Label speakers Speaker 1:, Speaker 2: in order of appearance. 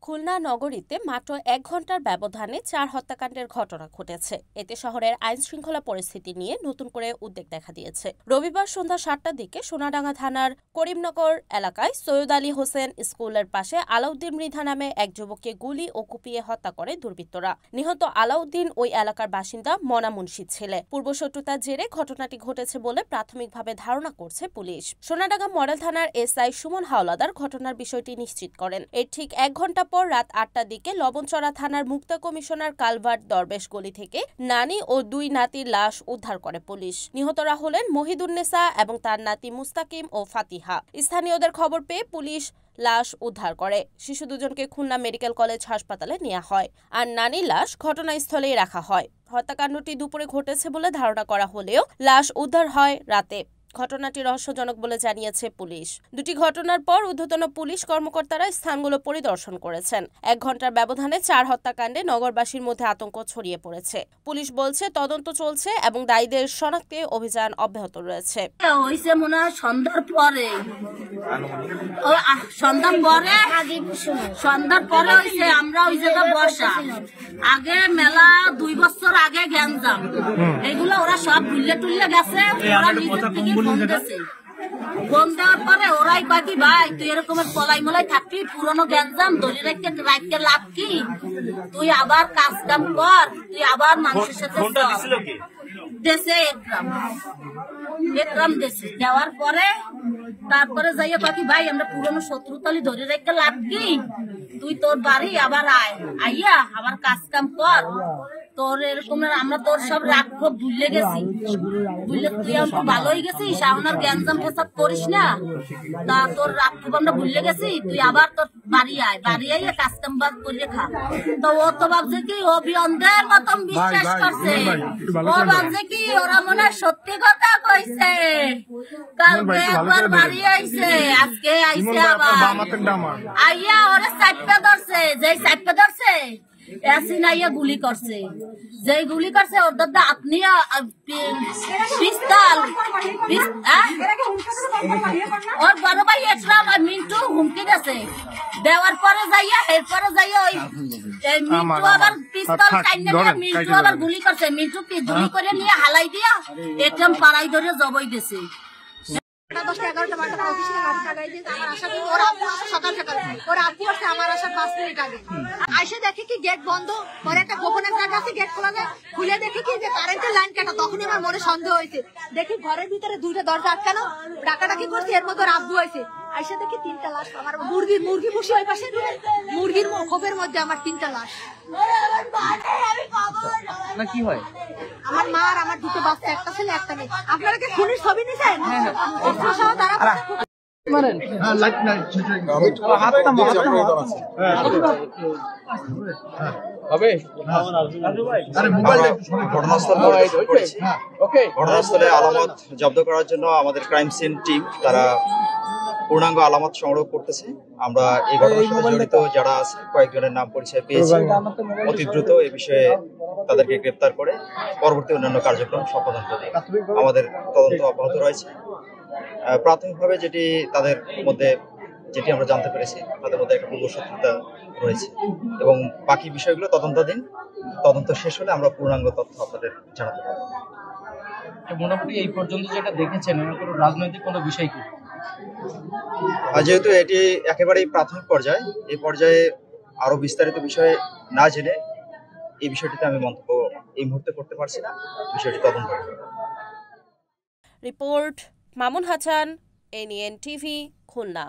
Speaker 1: খুলনা নগরীতে মাত্র ১ ঘন্টার ব্যবধানে ৪ হত্যাকাণ্ডের ঘটনা ঘটেছে। এতে শহরের আইনশৃঙ্খলা পরিস্থিতি নিয়ে নতুন করে উদ্বেগ দেখা দিয়েছে। রবিবার সন্ধ্যা ৭টার দিকে সোনাডাঙ্গা থানার করিমনগর এলাকায় সৈয়দ আলী হোসেন স্কুলের পাশে আলাউদ্দিন মৃধা নামে এক যুবককে গুলি ও কুপিয়ে হত্যা করে দুর্বৃত্তরা। নিহত আলাউদ্দিন ওই এলাকার বাসিন্দা মনা মুন্সির ছেলে। পূর্বশত্রুতার জেরে ঘটনাটি ঘটেছে বলে প্রাথমিকভাবে ধারণা করছে পুলিশ। সোনাডাঙ্গা মডেল থানার এসআই সুমন হাওলাদার ঘটনার বিষয়টি নিশ্চিত করেন। এর ঠিক ১ ঘন্টা পর রাত ৮টার দিকে লবণচড়া থানার মুক্তা কমিশনার কালভার্ট দরবেশ গলি থেকে নানি ও ২ নাতির লাশ উদ্ধার করে পুলিশ। নিহতরা হলেন মহিদুন্নেসা এবং তার নাতি মুস্তাকিম ও ফাতিহা। স্থানীয়দের খবর পেয়ে পুলিশ লাশ উদ্ধার করে। শিশু দুজনকে খুলনা মেডিকেল কলেজ হাসপাতালে নেওয়া হয়, আর নানির লাশ ঘটনাস্থলেই রাখা হয়। হত্যাকাণ্ডটি দুপুরে ঘটেছে বলে ধারণা করা হলেও লাশ উদ্ধার হয় রাতে। ঘটনাটি রহস্যজনক বলে জানিয়েছে পুলিশ। দুটি ঘটনার পর ঊর্ধ্বতন পুলিশ কর্মকর্তারা স্থানগুলো পরিদর্শন করেছেন। ১ ঘন্টার ব্যবধানে ৪ হত্যাকাণ্ডে নগরবাসীর মধ্যে আতঙ্ক ছড়িয়ে পড়েছে। পুলিশ বলছে তদন্ত চলছে এবং দায়ীদের শনাক্তে অভিযান অব্যাহত রয়েছে।
Speaker 2: সন্ধ্যার পরে আমরা ওই জায়গায় বসা আগে মেলা ২ বছর আগে গ্যাঞ্জাম এগুলো ওরা সব ভুলে টুলে গেছে। ওরা নিজের থেকে ফোন দেওয়ার পরে ওরাই বাকি ভাই তুই এরকমের পলাই মলাই থাকবি, পুরনো গ্যাঞ্জাম দলি রাখতে লাভ কি, তুই আবার কাজ কাম কর, তুই আবার মানুষের সাথে দেশে একরাম দেশে দেওয়ার পরে তারপরে যাইয়া বাকি ভাই আমরা পুরনো শত্রুতালি ধরে রাখতে লাভ কি, তুই তোর বাড়ি আবার আইয়া আবার কাজ কাম কর, তোর এরকম আমরা তোর সব রাগ খুব ভুলে গেছি, বুঝলে তুই একটু ভালো হয়ে গেছিস, এখন আর গ্যাঞ্জাম ফেসাদ করিস না, তা তোর রাগ খুব আমরা ভুলে গেছি, তুই আবার তোর বাড়ি আইয়া কাজ কাম বাদ করে খা। তো ও তো ভাবছে কি ও বিয়ন্দের মতন বিশ্বাস করছে, ও ভাবছে কি ওরা মনে হয় সত্যি কথা কইছে। কালকে একবার বাড়ি আইছে, আজকে আইছে আবার আইয়া ওরা সাইডটা ধরছে, যেই সাইডটা ধরছে এসিনাইয়া গুলি করছে, যেই গুলি করছে ওর দাদা আপনি পিস্তল ওর বড় ভাই একরাম আর মিন্টু হুমকি গেছে, দেওয়ার পরে যাইয়া এরপরে যাইয়া ওই মিন্টু আবার পিস্তল টাইনে নিয়ে মিন্টু আবার গুলি করছে, মিন্টু কি গুলি করে নিয়ে হালাই দিয়া একদম পাড়াই ধরে জবাই দিছে।
Speaker 3: 10টা 11টা 12টা অফিসে গাড়ি লাগাই দিয়ে আমার আশা করি ওর আব্বু সকাল ওর আব্বু আসছে আমার আসার 5 মিনিট আগে আইসে দেখি কি গেট বন্ধ, পরে একটা গোপনের জায়গা আছে গেট খোলা যায়, খুলে দেখি কি যে কারেন্টের লাইন কাটা, তখনই আমার মনে সন্দেহ হয়েছে, দেখি ঘরের ভিতরে 2টা দরজা আটকানো, ডাকাডাকি করছে, এর মধ্যে ওর আব্বু হয়েছে, আইসে দেখি 3টা লাশ, আমার মুরগি বসে ওই পাশে মুরগির খোপের মধ্যে আমার 3টা লাশ।
Speaker 4: কি হয়
Speaker 3: আমার মা আর আমার 2টো বাচ্চা, একটা ছেলে একটা মেয়ে। আপনারা কি খুনির ছবি নিছেন?
Speaker 5: ঘটনাস্থলে আলামত জব্দ করার জন্য আমাদের ক্রাইম সিন টিম তারা পূর্ণাঙ্গ আলামত সংগ্রহ করতেছে। আমরা এই ঘটনার সাথে জড়িত যারা আছে কয়েকজনের নাম পরিচয় পেয়েছি, অতি দ্রুত এই বিষয়ে তাদেরকে গ্রেপ্তার করে পরবর্তী অন্যান্য কার্যক্রম সম্পাদন করে আমাদের তদন্ত অব্যাহত রয়েছে। প্রাথমিকভাবে তাদের মধ্যে যেটি আমরা জানতে পেরেছি, তাদের মধ্যে একটা পূর্বশত্রুতা রয়েছে এবং বাকি বিষয়গুলো তদন্তাধীন, তদন্ত শেষ হলে আমরা পূর্ণাঙ্গ তথ্য আপনাদের জানাতে পারব।
Speaker 4: মোটামুটি এই পর্যন্ত যেটা দেখেছেন কোনো রাজনৈতিক কোনো বিষয় কি?
Speaker 5: যেহেতু এটি একেবারেই প্রাথমিক পর্যায়ে, এই পর্যায়ে আরো বিস্তারিত বিষয়ে না জেনে এই বিষয়টিতে আমি মন্তব্য এই মুহূর্তে করতে পারছি না, বিষয়টি তদন্ত করব।
Speaker 1: Report Mamun Hasan, NEN TV, Khulna.